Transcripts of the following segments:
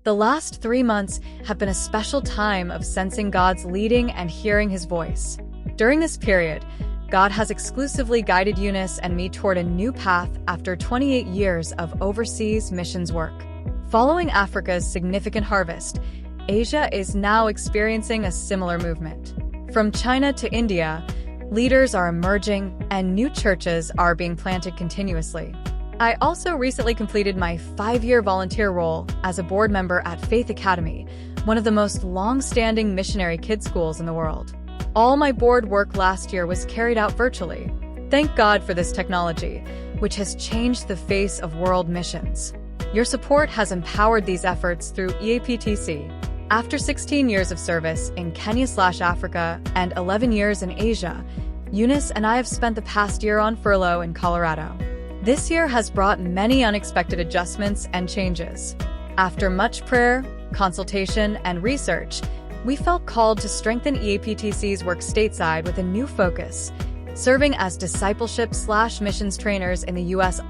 The last 3 months have been a special time of sensing God's leading and hearing His voice. During this period, God has exclusively guided Eunice and me toward a new path after 28 years of overseas missions work. Following Africa's significant harvest, Asia is now experiencing a similar movement. From China to India, leaders are emerging and new churches are being planted continuously. I also recently completed my 5-year volunteer role as a board member at Faith Academy, one of the most long-standing missionary kids schools in the world. All my board work last year was carried out virtually. Thank God for this technology, which has changed the face of world missions. Your support has empowered these efforts through EAPTC. After 16 years of service in Kenya/Africa and 11 years in Asia, Eunice and I have spent the past year on furlough in Colorado. This year has brought many unexpected adjustments and changes. After much prayer, consultation, and research, we felt called to strengthen EAPTC's work stateside with a new focus, serving as discipleship/missions trainers in the U.S.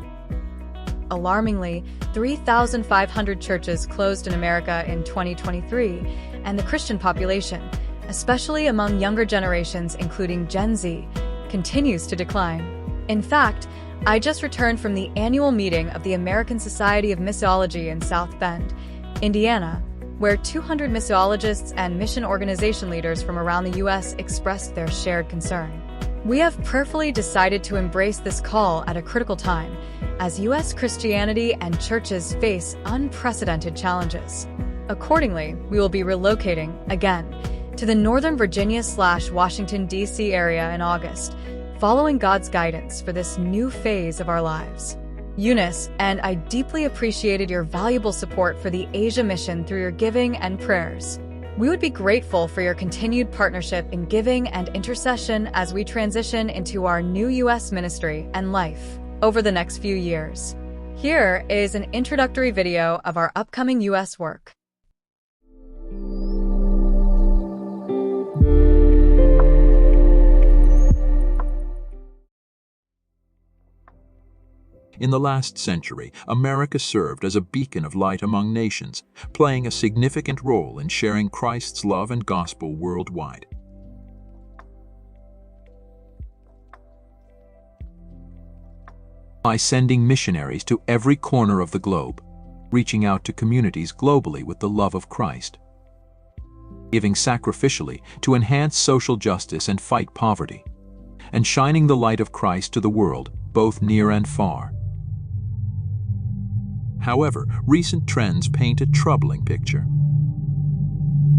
Alarmingly, 3,500 churches closed in America in 2023, and the Christian population, especially among younger generations including Gen Z, continues to decline. In fact, I just returned from the annual meeting of the American Society of Missiology in South Bend, Indiana, where 200 missiologists and mission organization leaders from around the U.S. expressed their shared concern. We have prayerfully decided to embrace this call at a critical time, as U.S. Christianity and churches face unprecedented challenges. Accordingly, we will be relocating, again, to the Northern Virginia/Washington, D.C. area in August, following God's guidance for this new phase of our lives. Eunice and I deeply appreciated your valuable support for the Asia mission through your giving and prayers. We would be grateful for your continued partnership in giving and intercession as we transition into our new U.S. ministry and life over the next few years. Here is an introductory video of our upcoming U.S. work. In the last century, America served as a beacon of light among nations, playing a significant role in sharing Christ's love and gospel worldwide. By sending missionaries to every corner of the globe, reaching out to communities globally with the love of Christ, giving sacrificially to enhance social justice and fight poverty, and shining the light of Christ to the world, both near and far. However, recent trends paint a troubling picture.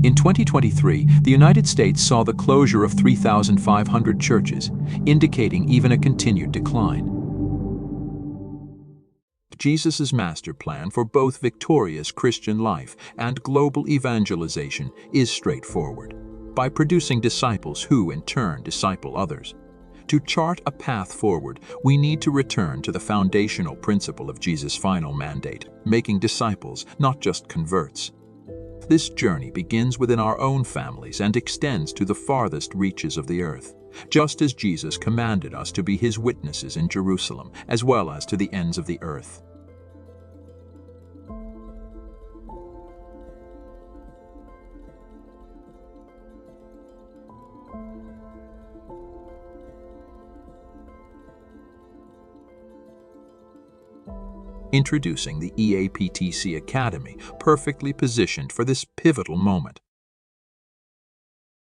In 2023, the United States saw the closure of 3,500 churches, indicating even a continued decline. Jesus' master plan for both victorious Christian life and global evangelization is straightforward, by producing disciples who, in turn, disciple others. To chart a path forward, we need to return to the foundational principle of Jesus' final mandate, making disciples, not just converts. This journey begins within our own families and extends to the farthest reaches of the earth, just as Jesus commanded us to be His witnesses in Jerusalem, as well as to the ends of the earth. Introducing the EAPTC Academy, perfectly positioned for this pivotal moment.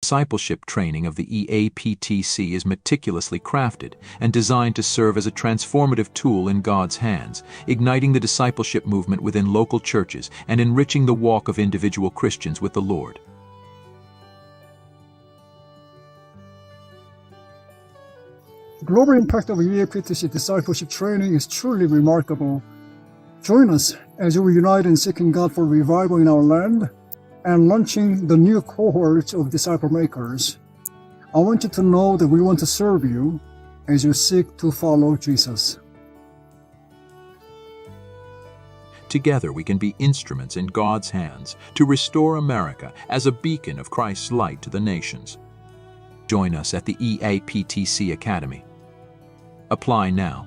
Discipleship training of the EAPTC is meticulously crafted and designed to serve as a transformative tool in God's hands, igniting the discipleship movement within local churches and enriching the walk of individual Christians with the Lord. The global impact of EAPTC discipleship training is truly remarkable. Join us as we unite in seeking God for revival in our land and launching the new cohort of disciple makers. I want you to know that we want to serve you as you seek to follow Jesus. Together we can be instruments in God's hands to restore America as a beacon of Christ's light to the nations. Join us at the EAPTC Academy. Apply now.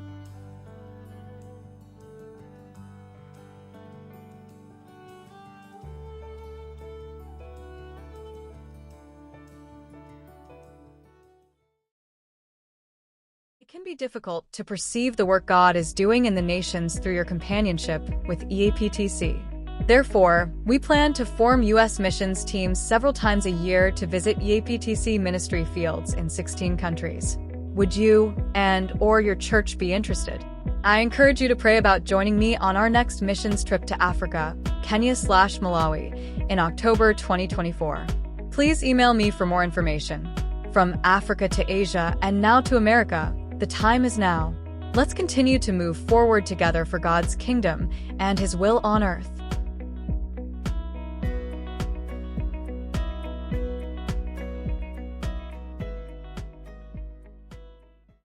can be difficult to perceive the work God is doing in the nations through your companionship with EAPTC. Therefore, we plan to form U.S. missions teams several times a year to visit EAPTC ministry fields in 16 countries. Would you and/or your church be interested? I encourage you to pray about joining me on our next missions trip to Africa, Kenya/Malawi, in October 2024. Please email me for more information. From Africa to Asia and now to America, the time is now. Let's continue to move forward together for God's kingdom and His will on earth.